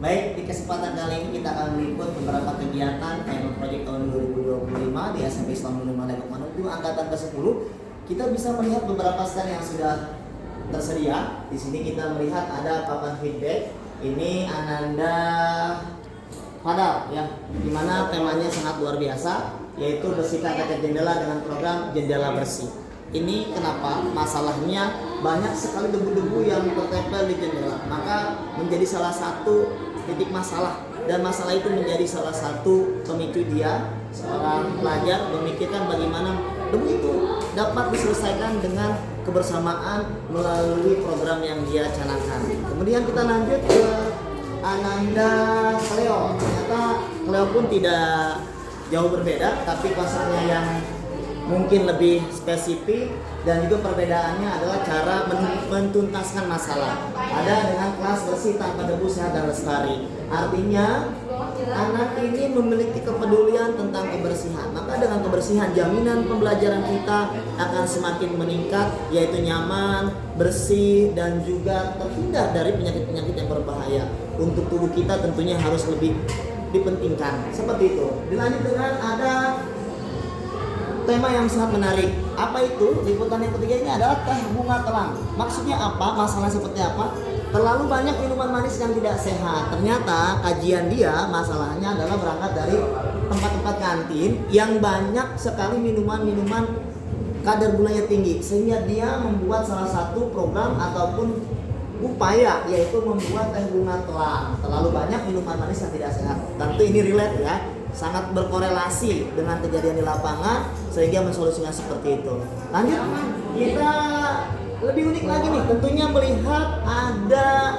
Baik, di kesempatan kali ini kita akan meliput beberapa kegiatan Final Project tahun 2025 di SMP Islam 5 Depok Mamuju angkatan ke-10. Kita bisa melihat beberapa stand yang sudah tersedia. Di sini kita melihat ada papan feedback. Ini Ananda Padal ya, dimana temanya sangat luar biasa, yaitu bersihkan kaca jendela dengan program jendela bersih. Ini kenapa? Masalahnya banyak sekali debu-debu yang tertempel di jendela, maka menjadi salah satu titik masalah, dan masalah itu menjadi salah satu pemicu dia seorang pelajar memikirkan bagaimana debu itu dapat diselesaikan dengan kebersamaan melalui program yang dia canangkan. Kemudian kita lanjut ke Ananda Cleo. Ternyata Cleo pun tidak jauh berbeda, tapi konsepnya yang mungkin lebih spesifik, dan juga perbedaannya adalah cara mentuntaskan masalah. Ada dengan kelas bersih tanpa debu, sehat dan lestari. Artinya anak ini memiliki kepedulian tentang kebersihan. Maka dengan kebersihan, jaminan pembelajaran kita akan semakin meningkat, yaitu nyaman, bersih, dan juga terhindar dari penyakit-penyakit yang berbahaya. Untuk tubuh kita tentunya harus lebih dipentingkan. Seperti itu. Dilanjut dengan ada tema yang sangat menarik. Apa itu? Liputan yang ketiga ini adalah teh bunga telang. Maksudnya apa? Masalahnya seperti apa? Terlalu banyak minuman manis yang tidak sehat. Ternyata kajian dia masalahnya adalah berangkat dari tempat-tempat kantin yang banyak sekali minuman-minuman kadar gulanya tinggi, sehingga dia membuat salah satu program ataupun upaya, yaitu membuat teh bunga telang. Terlalu banyak minuman manis yang tidak sehat. Tentu ini relate ya, sangat berkorelasi dengan kejadian di lapangan, sehingga mensolusinya seperti itu. Lanjut, kita lebih unik lagi nih, tentunya melihat ada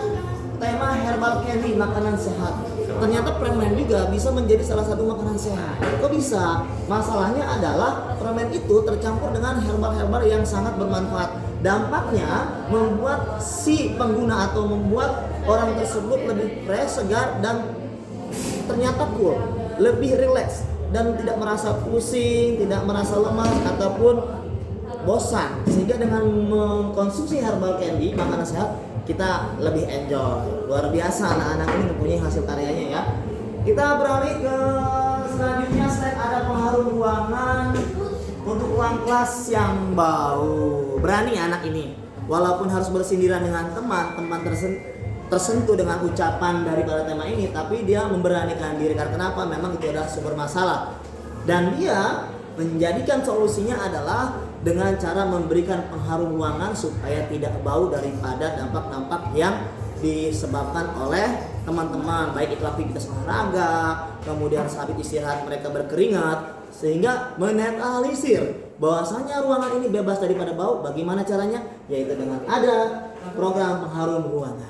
tema herbal candy, makanan sehat. Ternyata permen juga bisa menjadi salah satu makanan sehat. Kok bisa? Masalahnya adalah permen itu tercampur dengan herbal-herbal yang sangat bermanfaat. Dampaknya membuat si pengguna atau membuat orang tersebut lebih fresh, segar, dan ternyata cool, lebih rileks, dan tidak merasa pusing, tidak merasa lemas ataupun bosan. Sehingga dengan mengkonsumsi herbal candy, makanan sehat, kita lebih enjoy. Luar biasa anak-anak ini mempunyai hasil karyanya ya. Kita beralih ke selanjutnya, slide ada pengharum ruangan untuk ruang kelas yang bau. Berani anak ini, walaupun harus bersindiran dengan teman tersentuh dengan ucapan daripada tema ini, tapi dia memberanikan diri. Karena kenapa? Memang itu adalah sumber masalah, dan dia menjadikan solusinya adalah dengan cara memberikan pengharum ruangan supaya tidak bau daripada dampak-dampak yang disebabkan oleh teman-teman, baik itu aktivitas olahraga, kemudian saat istirahat mereka berkeringat, sehingga menetralisir bahwasanya ruangan ini bebas daripada bau. Bagaimana caranya? Yaitu dengan ada program pengharum ruangan.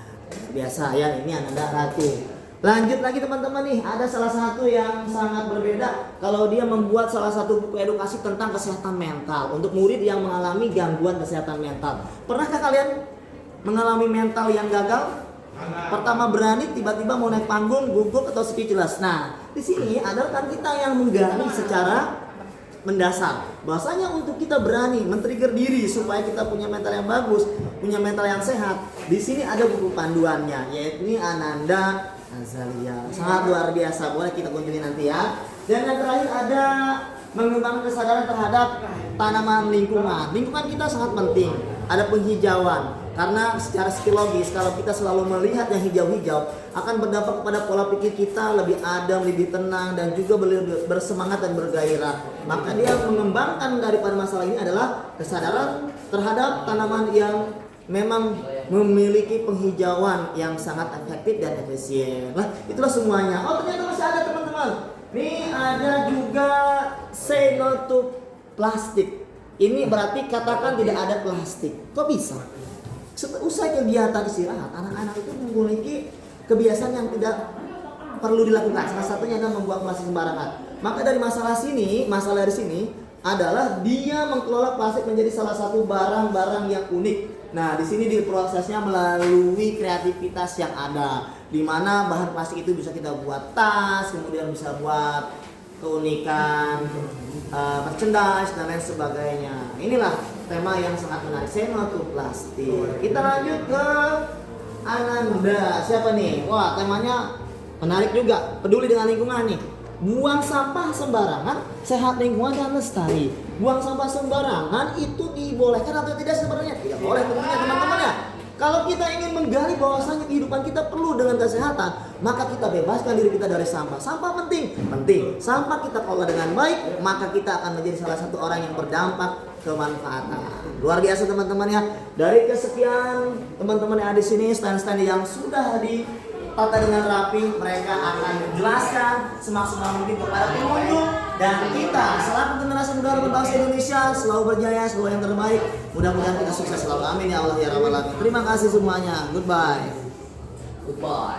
Biasa ya, ini Ananda Ratu. Lanjut lagi teman-teman nih, ada salah satu yang sangat berbeda kalau dia membuat salah satu buku edukasi tentang kesehatan mental untuk murid yang mengalami gangguan kesehatan mental. Pernahkah kalian mengalami mental yang gagal? Pertama berani, tiba-tiba mau naik panggung, gugup atau speechless. Nah, di sini adalah kan kita yang menggali secara mendasar bahwasanya untuk kita berani men-trigger diri supaya kita punya mental yang bagus, punya mental yang sehat. Di sini ada buku panduannya, yaitu Ananda Azalia. Sangat luar biasa, boleh kita kunjungi nanti ya. Dan yang terakhir ada mengembangkan kesadaran terhadap tanaman lingkungan. Lingkungan kita sangat penting. Ada penghijauan, karena secara psikologis kalau kita selalu melihat yang hijau-hijau akan berdampak kepada pola pikir kita lebih adem, lebih tenang, dan juga bersemangat dan bergairah. Maka dia mengembangkan daripada masalah ini adalah kesadaran terhadap tanaman yang memang memiliki penghijauan yang sangat efektif dan efisien. Nah, itulah semuanya. Oh, ternyata masih ada teman-teman. Nih ada juga say no to plastik. Ini berarti katakan tidak ada plastik. Kok bisa? Usai kegiatan istirahat, anak-anak itu memiliki kebiasaan yang tidak perlu dilakukan. Salah satunya adalah membuang plastik sembarangan. Maka dari masalah dari sini adalah dia mengelola plastik menjadi salah satu barang-barang yang unik. Nah, di sini diprosesnya melalui kreativitas yang ada, di mana bahan plastik itu bisa kita buat tas, kemudian bisa buat keunikan merchandise dan lain sebagainya. Inilah tema yang sangat menarik, say no to plastik. Kita lanjut ke Ananda. Siapa nih? Wah, temanya menarik juga. Peduli dengan lingkungan nih. Buang sampah sembarangan, sehat lingkungan dan lestari. Buang sampah sembarangan itu dibolehkan atau tidak sebenarnya? Tidak boleh tentunya teman-teman ya. Kalau kita ingin menggali bahwasanya kehidupan kita perlu dengan kesehatan, maka kita bebaskan diri kita dari sampah. Sampah penting. Sampah kita kelola dengan baik, maka kita akan menjadi salah satu orang yang berdampak kemanfaatan. Luar biasa teman-teman ya. Dari kesekian teman-teman yang ada di sini, stand-stand yang sudah ditata dengan rapi, mereka akan menjelaskan semaksimal mungkin kepada pengunjung, dan kita selaku generasi muda berbangsa Indonesia selalu berjaya, selalu yang terbaik. Mudah-mudahan kita sukses selalu. Amin ya Allah ya rabbal alamin. Terima kasih semuanya. Goodbye.